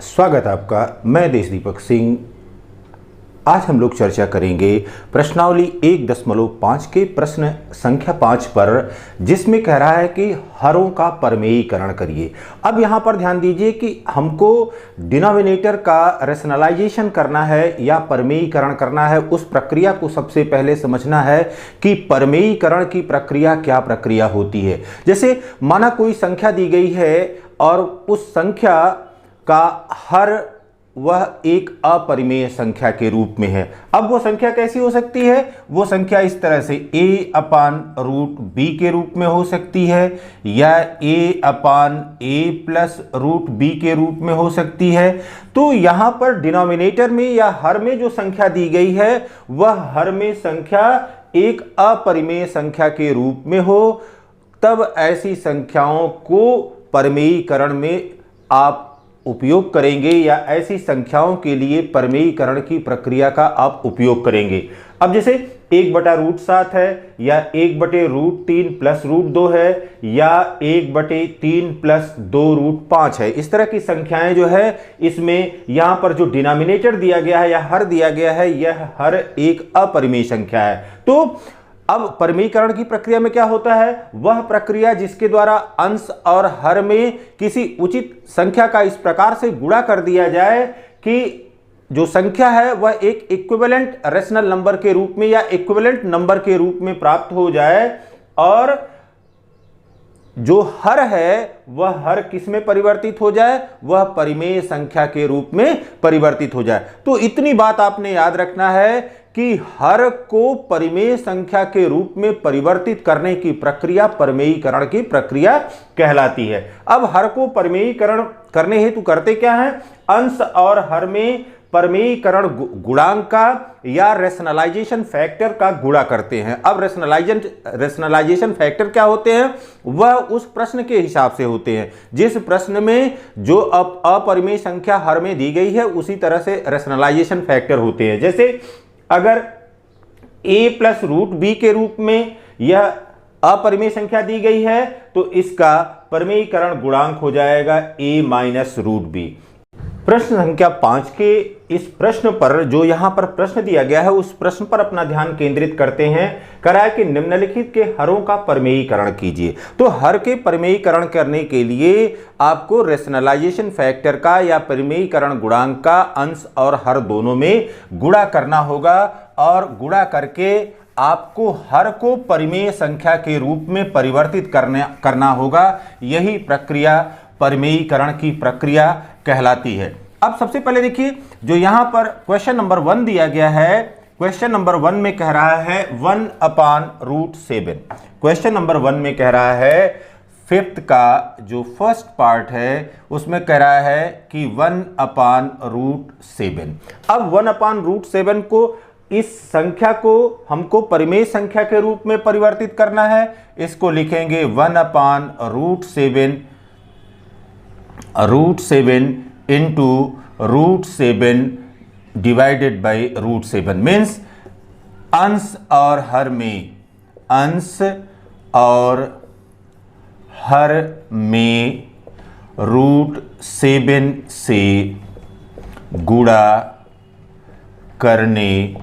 स्वागत है आपका। मैं देश दीपक सिंह। आज हम लोग चर्चा करेंगे प्रश्नावली 1.5 के प्रश्न संख्या 5 पर, जिसमें कह रहा है कि हरों का परमेयीकरण करिए। अब यहाँ पर ध्यान दीजिए कि हमको डिनोमिनेटर का रेशनलाइजेशन करना है या परमेयीकरण करना है। उस प्रक्रिया को सबसे पहले समझना है कि परमेयीकरण की प्रक्रिया क्या प्रक्रिया होती है। जैसे माना कोई संख्या दी गई है और उस संख्या का हर वह एक अपरिमेय संख्या के रूप में है। अब वो संख्या कैसी हो सकती है? वो संख्या इस तरह से a/√b के रूप में हो सकती है, या a/a+√b के रूप में हो सकती है। तो यहां पर डिनोमिनेटर में या हर में जो संख्या दी गई है वह हर में संख्या एक अपरिमेय संख्या के रूप में हो, तब ऐसी संख्याओं को परमेयीकरण में आप उपयोग करेंगे या ऐसी संख्याओं के लिए परमेयीकरण की प्रक्रिया का आप उपयोग करेंगे। अब जैसे 1/√7 है, या 1/√3 + √2 है, या 1/3 + 2√5 है। इस तरह की संख्याएं जो है, इसमें यहां पर जो डिनोमिनेटर दिया गया है या हर दिया गया है, यह हर एक अपरिमेय संख्या है। तो अब परमेयीकरण की प्रक्रिया में क्या होता है? वह प्रक्रिया जिसके द्वारा अंश और हर में किसी उचित संख्या का इस प्रकार से गुणा कर दिया जाए कि जो संख्या है वह एक इक्विवेलेंट रेशनल नंबर के रूप में या इक्विवेलेंट नंबर के रूप में प्राप्त हो जाए, और जो हर है वह हर किस में परिवर्तित हो जाए? वह परिमेय संख्या के रूप में परिवर्तित हो जाए। तो इतनी बात आपने याद रखना है कि हर को परिमेय संख्या के रूप में परिवर्तित करने की प्रक्रिया परमेयीकरण की प्रक्रिया कहलाती है। अब हर को परमेयीकरण करने हेतु करते क्या है? अंश और हर में परमेयीकरण गुणांक का या रेशनलाइजेशन फैक्टर का गुणा करते हैं। अब रेशनलाइजेशन फैक्टर क्या होते हैं? वह उस प्रश्न के हिसाब से होते हैं। जिस प्रश्न में जो अपरिमेय संख्या हर में दी गई है उसी तरह से रेशनलाइजेशन फैक्टर होते हैं। जैसे अगर a+√b के रूप में यह अपरिमेय संख्या दी गई है तो इसका परमेयीकरण गुणांक हो जाएगा a-√b। प्रश्न संख्या 5 के इस प्रश्न पर, जो यहां पर प्रश्न दिया गया है, उस प्रश्न पर अपना ध्यान केंद्रित करते हैं। करा है कि निम्नलिखित के हरों का परमेयीकरण कीजिए। तो हर के परमेयीकरण करने के लिए आपको रेशनलाइजेशन फैक्टर का या परमेयीकरण गुणांक का अंश और हर दोनों में गुणा करना होगा, और गुणा करके आपको हर को परिमेय संख्या के रूप में परिवर्तित करना होगा। यही प्रक्रिया परमेयीकरण की प्रक्रिया कहलाती है। अब सबसे पहले देखिए, जो यहां पर क्वेश्चन नंबर 1 दिया गया है, क्वेश्चन नंबर 1 में कह रहा है 1/√7। क्वेश्चन नंबर 1 में कह रहा है, फिफ्थ का जो फर्स्ट पार्ट है उसमें कह रहा है कि 1/√7। अब 1/√7 को, इस संख्या को हमको परिमेय संख्या के रूप में परिवर्तित करना है। इसको लिखेंगे 1/√7 into √7 डिवाइडेड बाई √7 मीन्स अंश और हर में, अंश और हर में √7 से गुणा करने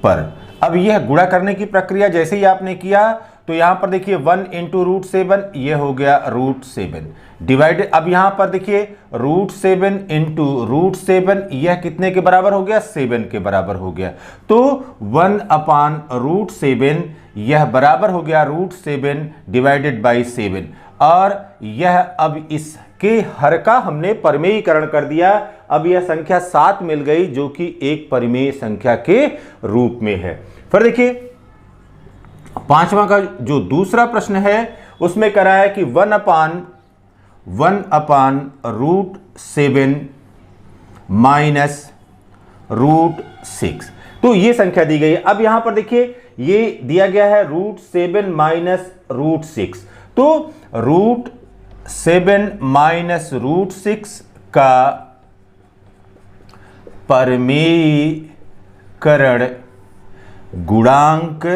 पर। अब यह गुणा करने की प्रक्रिया जैसे ही आपने किया तो यहां पर देखिए 1 × √7, यह हो गया √7 डिवाइडेड। अब यहां पर देखिए √7 × √7, यह कितने के बराबर हो गया? 7 के बराबर हो गया। तो 1/√7 यह बराबर हो गया √7 डिवाइडेड बाई 7, और यह अब इसके हर का हमने परमेयीकरण कर दिया। अब यह संख्या 7 मिल गई, जो कि एक परिमेय संख्या के रूप में है। फिर देखिए 5वां का जो दूसरा प्रश्न है उसमें करा है कि 1/√7 -√6। तो ये संख्या दी गई है। अब यहां पर देखिए ये दिया गया है √7 -√6। तो √7 -√6 का परमेयीकरण गुणांक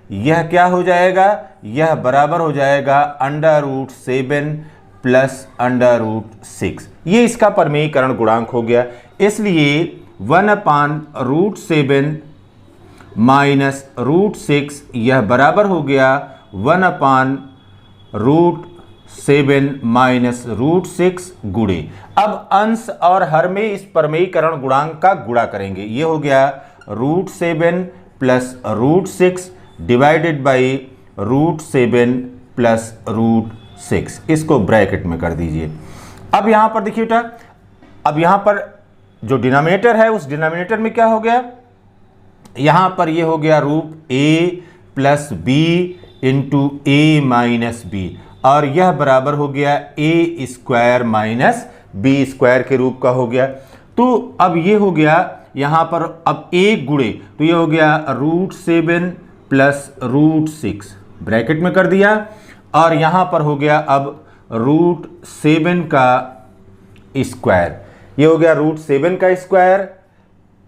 यह क्या हो जाएगा? यह बराबर हो जाएगा √7 प्लस अंडर रूट 6, ये इसका परमेयीकरण गुणांक हो गया। इसलिए 1/√7 माइनस √6 यह बराबर हो गया 1/√7 माइनस √6 गुणे। अब अंश और हर में इस परमेयीकरण गुणांक का गुणा करेंगे। ये हो गया √7 प्लस √6 डिवाइडेड बाई √7 प्लस √6, इसको ब्रैकेट में कर दीजिए। अब यहां पर देखिए बेटा, अब यहां पर जो डिनोमिनेटर है उस डिनोमिनेटर में क्या हो गया, यहां पर ये हो गया root A plus B into A minus B, और यह बराबर हो गया ए स्क्वायर माइनस बी स्क्वायर के रूप का हो गया। तो अब ये हो गया यहां पर, अब ए गुणे, तो ये हो गया √7 प्लस √6 ब्रैकेट में कर दिया, और यहां पर हो गया अब √7 का स्क्वायर, ये हो गया √7 का स्क्वायर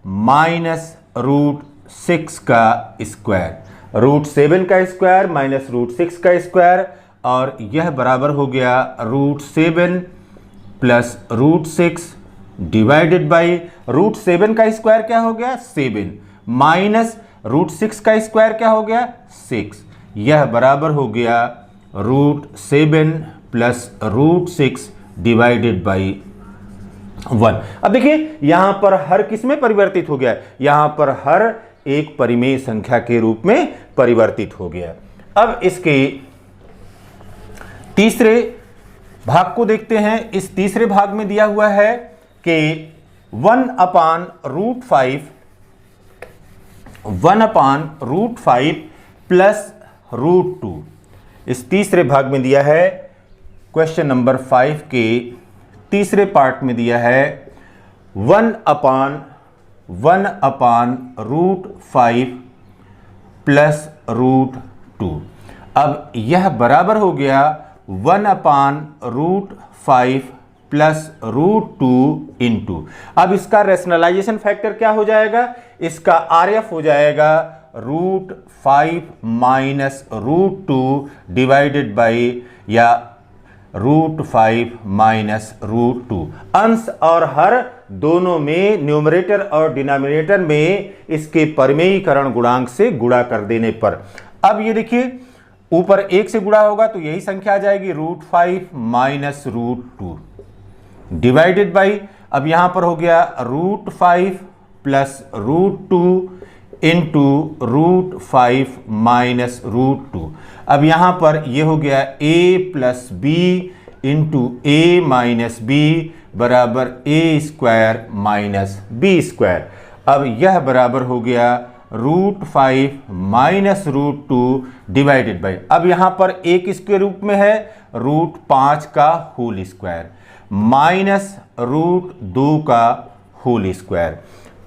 माइनस √6 का स्क्वायर, √7 का स्क्वायर माइनस √6 का स्क्वायर, और यह बराबर हो गया √7 प्लस √6 डिवाइडेड बाई √7 का स्क्वायर क्या हो गया 7 माइनस √6 का स्क्वायर क्या हो गया 6, यह बराबर हो गया √7 प्लस √6 डिवाइडेड बाई 1। अब देखिए यहां पर हर किस में परिवर्तित हो गया, यहां पर हर एक परिमेय संख्या के रूप में परिवर्तित हो गया। अब इसके तीसरे भाग को देखते हैं। इस तीसरे भाग में दिया हुआ है कि 1/√5 प्लस √2, इस तीसरे भाग में दिया है, क्वेश्चन नंबर 5 के तीसरे पार्ट में दिया है 1/√5 प्लस √2। अब यह बराबर हो गया 1/√5 प्लस √2 इंटू, अब इसका रेशनलाइजेशन फैक्टर क्या हो जाएगा, इसका RF हो जाएगा √5 माइनस √2 डिवाइडेड बाई या √5 माइनस √2। अंश और हर दोनों में, न्यूमरेटर और डिनोमिनेटर में इसके परमेयीकरण गुणांक से गुणा कर देने पर, अब ये देखिए ऊपर 1 से गुणा होगा तो यही संख्या आ जाएगी √5 माइनस √2 डिवाइडेड बाई, अब यहां पर हो गया √5 प्लस √2 इंटू √5 माइनस √2। अब यहां पर यह हो गया a plus B into A minus B बराबर A square minus B square. अब यह बराबर हो गया √5 माइनस √2 डिवाइडेड बाई, अब यहां पर एक इसके रूप में है √5 का होल स्क्वायर माइनस √2 का होल स्क्वायर।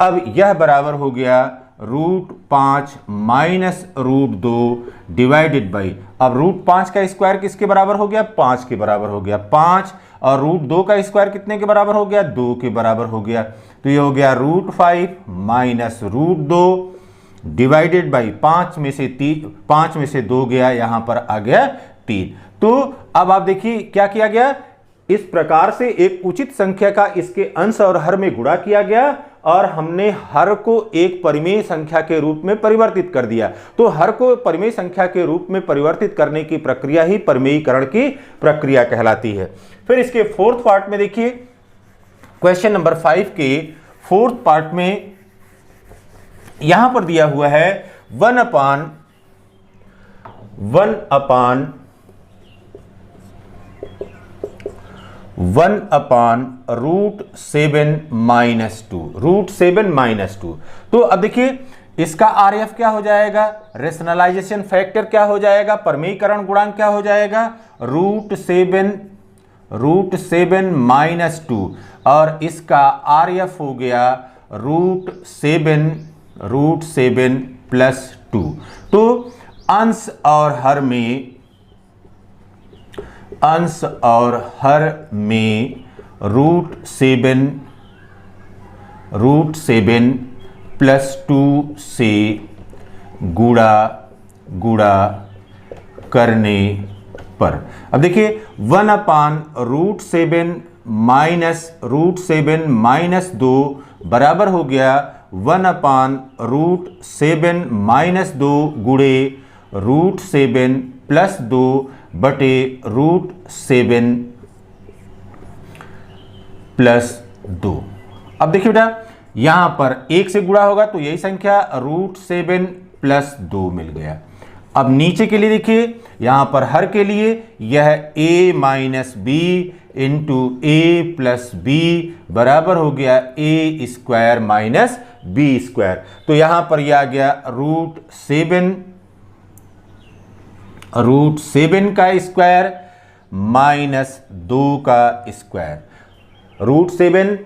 अब यह बराबर हो गया √5 माइनस √2 डिवाइडेड बाई, अब √5 का स्क्वायर किसके बराबर हो गया 5 के बराबर हो गया 5, और √2 का स्क्वायर कितने के बराबर हो गया 2 के बराबर हो गया, तो ये हो गया √5 माइनस √2 डिवाइडेड बाई 5 में से 2 गया, यहां पर आ गया 3। तो अब आप देखिए क्या किया गया, इस प्रकार से एक उचित संख्या का इसके अंश और हर में गुणा किया गया, और हमने हर को एक परिमेय संख्या के रूप में परिवर्तित कर दिया। तो हर को परिमेय संख्या के रूप में परिवर्तित करने की प्रक्रिया ही परमेयीकरण की प्रक्रिया कहलाती है। फिर इसके फोर्थ पार्ट में देखिए, क्वेश्चन नंबर 5 के फोर्थ पार्ट में यहां पर दिया हुआ है 1/√7 माइनस 2, √7 माइनस 2। तो अब देखिए इसका RF क्या हो जाएगा, रेशनलाइजेशन फैक्टर क्या हो जाएगा, परमेयीकरण गुणांक क्या हो जाएगा √7 माइनस 2, और इसका RF हो गया √7 प्लस 2। तो अंश और हर में √7 प्लस 2 से गुणा करने पर। अब देखिए 1/√7 माइनस √7 माइनस 2 बराबर हो गया 1/√7 माइनस 2 गुणे √7 प्लस 2 बटे √7 प्लस 2। अब देखिए बेटा यहां पर 1 से गुणा होगा तो यही संख्या √7 प्लस 2 मिल गया। अब नीचे के लिए देखिए यहां पर हर के लिए यह a minus B into A plus B बराबर हो गया a² माइनस b²। तो यहां पर यह आ गया √7 का स्क्वायर माइनस 2 का स्क्वायर। √7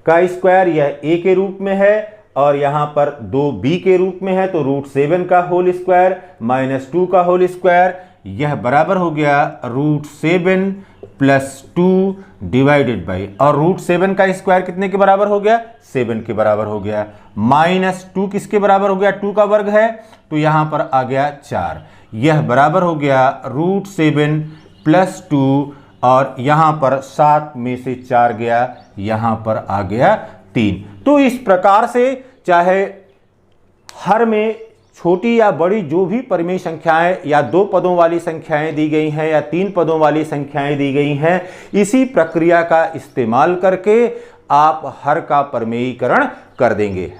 का स्क्वायर यह a के रूप में है और यहां पर 2b के रूप में है, तो √7 का होल स्क्वायर माइनस 2 का होल स्क्वायर यह बराबर हो गया √7 प्लस 2 डिवाइडेड बाई, और √7 का स्क्वायर कितने के बराबर हो गया? 7 के बराबर हो गया। माइनस 2 किसके बराबर हो गया? 2 का वर्ग है तो यहां पर आ गया 4, यह बराबर हो गया √7 प्लस 2 और यहां पर 7 में से 4 गया, यहां पर आ गया 3। तो इस प्रकार से चाहे हर में छोटी या बड़ी जो भी परिमेय संख्याएं या 2 पदों वाली संख्याएं दी गई हैं या 3 पदों वाली संख्याएं दी गई हैं, इसी प्रक्रिया का इस्तेमाल करके आप हर का परिमेयीकरण कर देंगे।